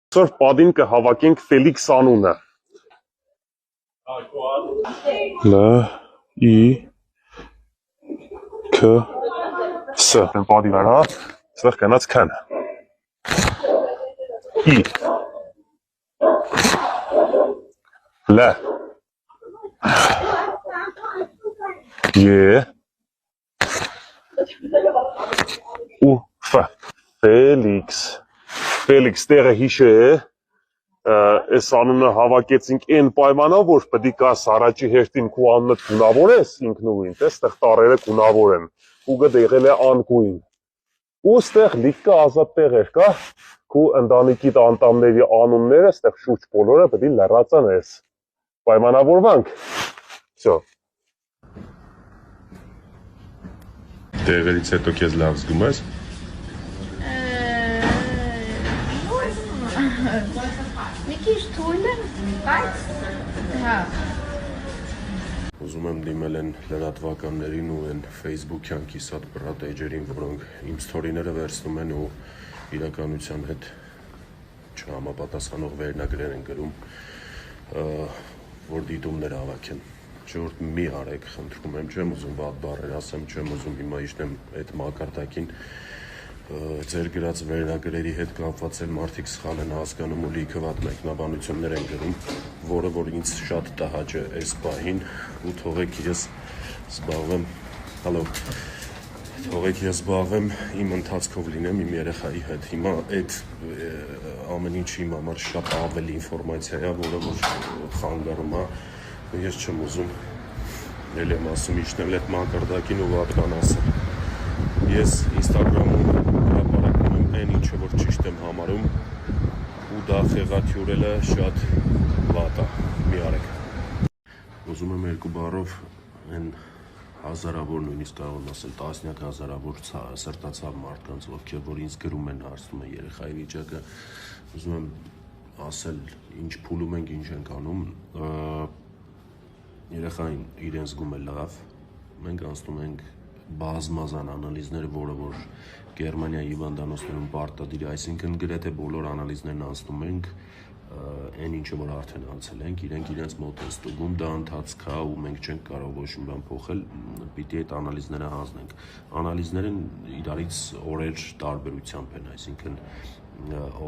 Այսօր պատին կհավաքենք Ֆելիքս անունը։ L-I-K-S պատի վրա, այստեղ կնաց քան։ I L Ե ու Ֆ Ֆելիքս տեղը հիշե է, այս անունը հավաքեցինք այն պայմանով, որ պետք է կաս առաջի հերթին քու անունդ գունավոր ես ինքնուրույն, այստեղ տառերը գունավոր են, ուգը եղել է անկույն։ Ու այստեղ լիքը ազատ տեղեր կա, քու ընտանիքիդ անդամների անունները, այստեղ շուրջ բոլորը պետք է լրացան ես։ Պայմանավորվանք։ Всё։ Տեղերից հետո քեզ լավ զգում ես։ Մի քիչ թույլ եմ, բայց հա։ Ուզում եմ դիմել են լրատվականներին ու են Facebook-յան կիսատ բռատ էջերին, որոնք իմ սթորիները վերցնում են ու իրականության հետ չհամապատասխանող վերնագրեր են գրում, որ դիտումներ հավաքեն։ Ժողովուրդ մի արեք, խնդրում եմ, չեմ ուզում վատ բառեր ասեմ, չեմ ուզում հիմա իջնեմ այդ մակարդակին, ձեր գրած վերնագրերի հետ կապված էլ մարդիկ սխալ են հասկանում ու լիքը վատ մեկնաբանություններ են գրում, որը որ ինձ շատ տհաճ է այս պահին ու թողեք ես զբաղվեմ իմ ընթացքով լինեմ իմ երեխայի հետ։ Հիմա այդ ամեն ինչ իմ համար շատ ավելի ինֆորմացիա է, որը որ խանգարում է, ես չեմ ուզում էլ եմ ասում իջնել այդ մակարդակին ու վատ բան ասել։ Ես Instagram-ում հրապարակում եմ այն ինչը որ ճիշտ եմ համարում ու դա խեղաթյուրելը շատ վատ է, մի արեք։ Ուզում եմ երկու բառով այն հազարավոր, նույնիսկ կարող եմ ասել տասնյակ հազարավոր սրտացավ մարդկանց, ովքեր որ ինձ գրում են, հարցնում են երեխայի վիճակը, ուզում եմ ասել ինչ փուլում ենք, ինչ ենք անում, երեխային իրեն զգում է լավ, մենք անցնում ենք բազմազան անալիզներ, որը որ Գերմանիա հիվանդանոցներում պարտադիր է, այսինքն գրեթե բոլոր անալիզներն անցնում ենք, այն ինչը որ արդեն անցել ենք, իրենք իրենց մոտ են ստուգում, դա ընթացք է ու մենք չենք կարող ոչ մի բան փոխել, պիտի այդ անալիզները հանձնենք։ Անալիզներն իրարից օրեր տարբերությամբ են, այսինքն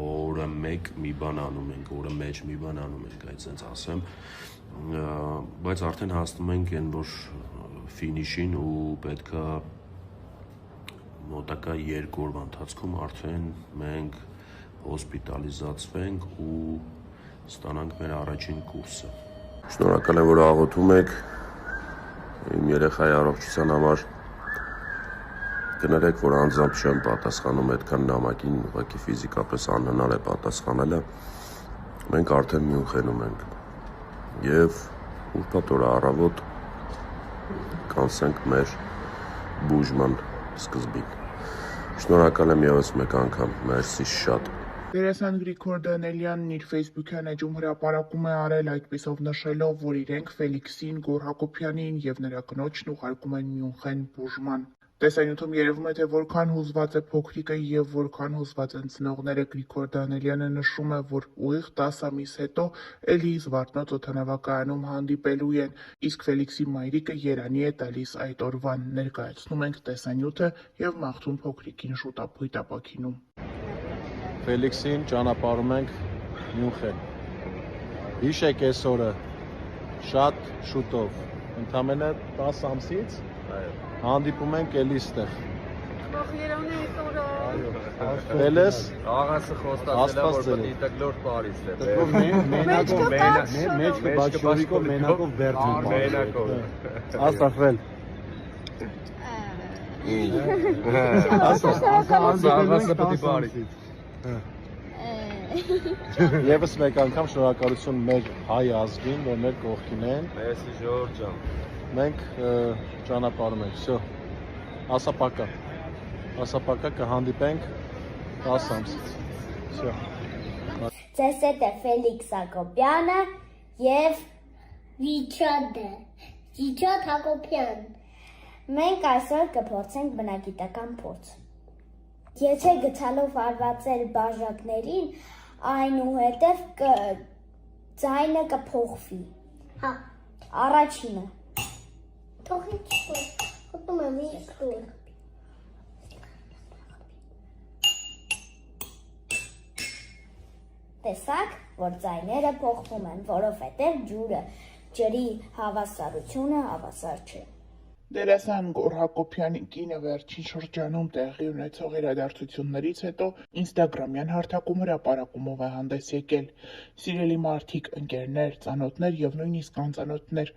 օրը մեկ մի բան անում ենք, օրը մեջ մի բան անում ենք, այդպես ասեմ, բայց արդեն հասնում ենք այն որ ֆինիշին ու պետքա մոտակա 2 օրվա ընթացքում արդեն մենք հոսպիտալիզացվենք ու ստանանք մեր առաջին կուրսը։ Շնորհակալ եմ, որ աղոթում եք իմ երեխայի առողջության համար։ Կներեք, որ անձամբ չեմ պատասխանում այդքան նամակին, ուղղակի ֆիզիկապես անհնար է պատասխանելը։ Մենք արդեն Մյունխենում ենք եւ ուրբաթ օրը առավոտ կանցնենք մեր բուժման սկզբին։ Շնորհակալ եմ ևս մեկ անգամ, մերսի շատ։ Դերասան Գրիգոր Դանելյանն իր Facebook-յան էջում հրապարակում է արել այդպիսով նշելով, որ իրենք Ֆելիքսին, Գոռ Հակոբյանին եւ նրա կնոջն ուղարկում են Մյունխեն բուժման։ Տեսանյութում երևում է, թե որքան հուզված է փոքրիկը եւ որքան հուզված են ծնողները։ Գրիգոր Դանելյանը նշում է, որ ուղիղ 10 ամիս հետո էլի Զվարթնոց օդանավակայանում հանդիպելու են, իսկ Ֆելիքսի մայրիկը երանի է տալիս այդ օրվան։ Ներկայացնում ենք տեսանյութը եւ մաղթում փոքրիկին շուտապույտ ապաքինում։ Ֆելիքսին ճանապարհում ենք Մյունխեն։ Հիշեք այս օրը շատ շուտով, ընդամենը 10 ամսից հանդիպում ենք էլի ստեղ։ Երանի այս օրը։ Տելես Աղասը խոստացել է, որ պետք է տգլոր Փարիզ է։ մեջքը բաչորիկով մենակով վերջին։ Մենակով։ Աստղվել։ Աղասը պետք է Փարիզ։ Եվս մեկ անգամ շնորհակալություն մեր հայ ազգին, որ մեր կողքին են։ Մեսի Ժորժ ջան։ Մենք ճանապարհում ենք, всё։ Ասապակա կհանդիպենք 10 ամսից։ Всё։ Ձեզ հետ է Ֆելիքս Հակոբյանը եւ Վիչոտ Հակոբյան։ Մենք այսօր կփորձենք բնագիտական փորձ։ Եթե գցալով հարվածել բաժակներին, այնուհետև ձայնը կփոխվի։ Հա, Առաջինը։ թողի չոր, խոտում եմ ինձ տուր։ Տեսակ, որ ձայները փոխվում են, որովհետև ջրի հավասարությունը հավասար չէ։ Դերասան Գոռ Հակոբյանի կինը վերջին շրջանում տեղի ունեցող իրադարձություններից հետո ինստագրամյան հարթակում հրապարակումով է հանդես եկել։ Սիրելի մարդիկ, ընկերներ, ծանոթներ եւ նույնիսկ անծանոթներ,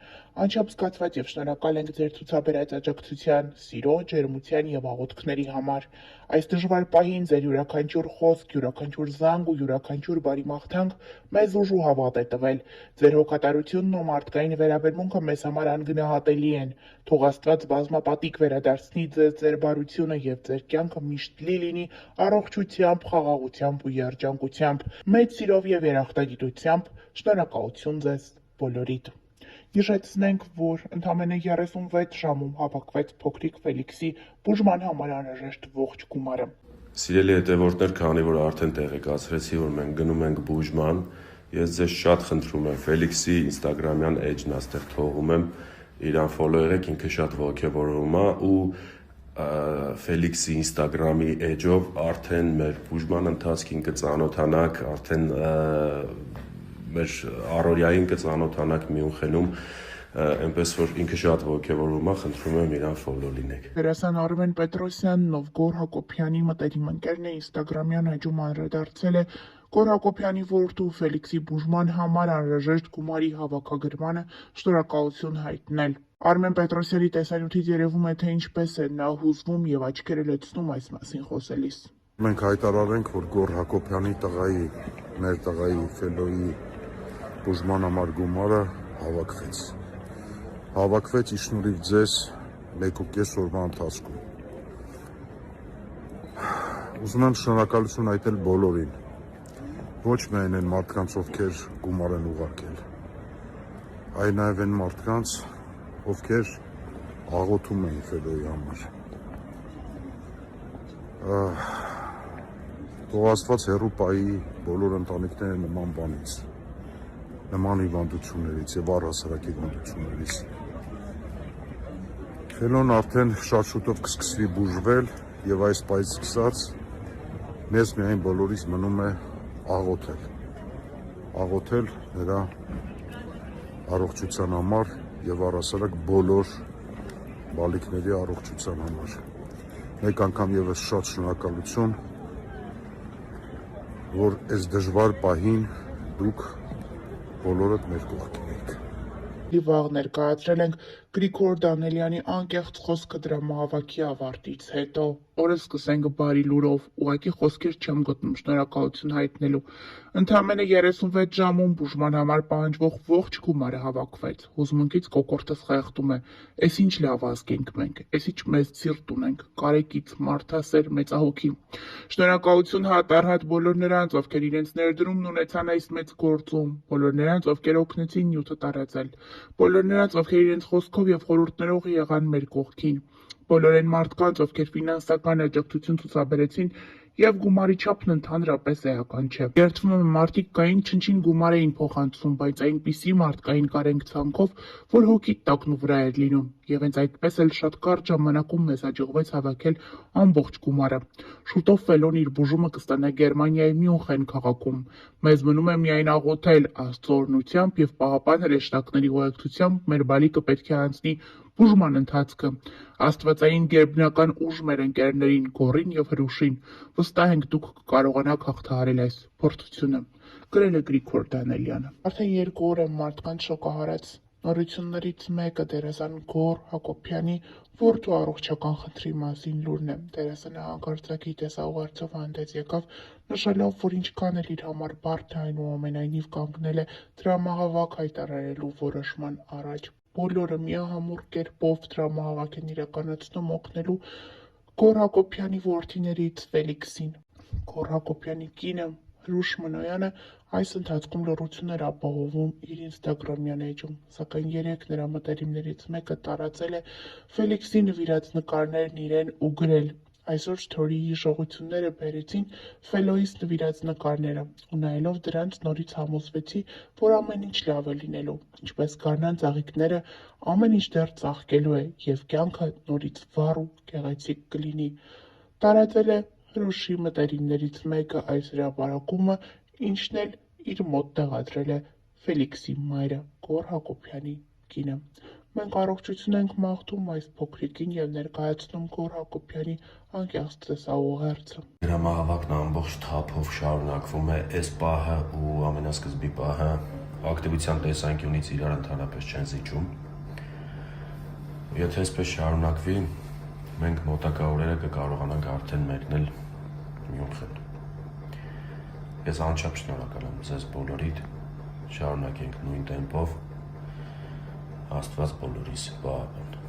անչափ զգացված եւ շնորհակալ ենք ձեր ցուցաբերած աջակցության, սիրո, ջերմության եւ աղոթքների համար։ Այս դժվար պահին ձեր յուրաքանչյուր խոսք, յուրաքանչյուր զանգ ու յուրաքանչյուր բարի մաղթանք մեզ ուժ ու հավատ է տվել։ Ձեր հոգատարությունն ու մարդկային վերաբերմունքը մեզ համար անգնահատելի են։ Թող Աստված բազմապատիկ վերադարձնի ձեզ ձեր բարությունը եւ ձեր կյանքը միշտ լի լինի առողջությամբ, խաղաղությամբ ու երջանկությամբ։ Մեծ սիրով եւ երախտագիտությամբ շնորհակալություն ձեզ բոլորիդ։ Հիշեցնենք, որ ընդամենը 36 ժամում հավաքվեց փոքրիկ Ֆելիքսի բուժման համար անհրաժեշտ ողջ գումարը։ Սիրելի հետևորդներ, քանի որ արդեն տեղեկացրեցի, որ մենք գնում ենք բուժման, ես ձեզ շատ խնդրում եմ Ֆելիքսի ինստագրամյան էջն աստեղ թողում եմ, իրան ֆոլոյերեք, ինքը շատ ողջևորում է ու Ֆելիքսի ինստագրամի էջով արդեն մեր բուժման ընթացքին կծանոթանաք, արդեն մեր առօրյային կծանոթանաք Մյունխենում, այնպես որ ինքը շատ ողջևորում է, խնդրում եմ իրան ֆոլո լինեք։ Դերասան Արմեն Պետրոսյանն, ով Գոռ Հակոբյանի մտերիմ ընկերն է, ինստագրամյան էջում անդրադարձել է Գոռ Հակոբյանի որդու Ֆելիքսի բուժման համար անհրաժեշտ գումարի հավաքագրմանը շնորհակալություն հայտնել։ Արմեն Պետրոսյանի տեսանյութից երևում է, թե ինչպես է նա հուզվում եւ աչքերը լցնում այս մասին խոսելիս։ Մենք հայտարարենք, որ Գոռ Հակոբյանի մեր տղայի Ֆելոյի բուժման համար գումարը հավաքվեց ի շնորհիվ ձեզ 1.5 օրվա ընթացքում։ Ուզում եմ շնորհակալություն հայտնել բոլորին, ոչ միայն այն մարդկանց, ովքեր գումար են ուղարկել, այլ նաև այն մարդկանց, ովքեր աղոթում էին Ֆելոյի համար։ Թող Աստված հեռու պահի բոլոր ընտանիքները նման բանից, նման հիվանդություններից եւ առհասարակ հիվանդություններից։ Ֆելոն արդեն շատ շուտով կսկսվի բուժվել եւ այս պահից սկսած մեզ միայն բոլորիս մնում է աղոթել նրա առողջության համար եւ առհասարակ բոլոր բալիկների առողջության համար։ Մեկ անգամ եւս շատ շնորհակալություն, որ այս դժվար պահին դուք բոլորդ մեր կողքին եք։ Վաղ ներկայացրել ենք Գրիգոր Դանելյանի անկեղծ խոսքը դրամահավաքի ավարտից հետո։ Օրը սկսենք բարի լուրով, ուղղակի խոսքեր չեմ գտնում շնորհակալություն հայտնելու։ Ընդամենը 36 ժամում բուժման համար պահանջվող ողջ գումարը հավաքվեց։ Հուզմունքից կոկորդս խեղդում է։ Էս ինչ լավ ազգ ենք մենք, էս ինչ մեծ սիրտ ունենք, կարեկից, մարդասեր, մեծահոգի։ Շնորհակալություն հատ բոլոր նրանց, ովքեր իրենց ներդրումն ունեցան այս մեծ գործում, բոլոր նրանց, ովքեր օգնեցին նյութը տարածել, բոլոր նրանց, ովքեր իրենց խոսքով եւ խորհուրդներով եղան մեր կողքին, բոլոր այն մարդկանց, ովքեր ֆինանսական աջակցություն ցուցաբերեցին եւ գումարի չափն ընդհանրապես էական չէ։ Երդվում եմ մարդիկ կային չնչին գումար էին փոխանցում, բայց այնպիսի մարդկային կարենք ցանքով, որ հոգի տակն ու վրա էր լինում, եւ հենց այդպես էլ շատ կարճ ժամանակում մեզ հաջողվեց հավաքել ամբողջ գումարը։ Շուտով Ֆելոն իր բուժումը կստանա Գերմանիայի Մյունխեն քաղաքում։ Մեզ մնում է միայն աղոթել Աստծո օրհնությամբ եւ Պահապան հրեշտակների ուղեկցությամբ մեր բալիկը պետք է անցնի բուժման ընթացքը։ Աստվածային գերբնական ուժ մեր ընկերներին Գոռին եւ Հրուշին։ Վստահ ենք դուք կկարողանաք հաղթահարել այս փորձությունը։ Գրել է Գրիգոր Դանելյանը։ Արդեն 2 օր է մարդկանց շոկահարած նորություններից մեկը դերասան Գոռ Հակոբյանի որդու առողջական խնդրի մասին լուրն է։ Դերասանը հանկարծակի տեսաուղերձով հանդես եկավ, նշելով, որ ինչքան էլ իր համար բարդ է, այնուամենայնիվ կանգնել է դրամահավաք հայտարարելու որոշման առաջ։ Բոլորը միահամուռ կերպով դրամահավաք են իրականացնում օգնելու Գոռ Հակոբյանի որդիներից Ֆելիքսին։ Գոռ Հակոբյանի կինը Հրուշ Մնոյանը այս ընթացքում լռություն էր ապահովում իր ինստագրամյան էջում, սակայն 3 նրա մտերիմներից մեկը տարածել է Ֆելիքսի նվիրած նկարներն իրեն ու գրել. Այսօր Սթորիի հիշողությունները բերեցին Ֆելոյից նվիրած նկարները, ու նայելով դրանց նորից համոզվեցի, որ ամեն ինչ լավ է լինելու, ինչպես գարնան ծաղիկները, ամեն ինչ դեռ ծաղկելու է և կյանքը նորից վառ ու գեղեցիկ կլինի։ Տարածել է Հրուշի մտերիմներից մեկը այս հրապարակումը, ինչն էլ իր մոտ տեղադրել է Ֆելիքսի մայրը՝ Գոռ Հակոբյանի կինը։ Մենք առողջություն ենք մաղթում այս փոքրիկին և ներկայացնում Գոռ Հակոբյանի անկեղծ ծեսաուղերձը։ Դրամահավաքն ամբողջ թափով շարունակվում է, այս պահը ու ամենասկզբի պահը ակտիվության տեսանկյունից իրար ընդհանրապես չեն զիջում։ Եթե այսպես շարունակվի, մենք մոտակա օրերը կկարողանանք արդեն մեկնել Մյունխեն։ Ես անչափ շնորհակալ եմ ձեզ բոլորիդ, շարունակենք նույն տեմպով, Աստված բոլորիս պահապան։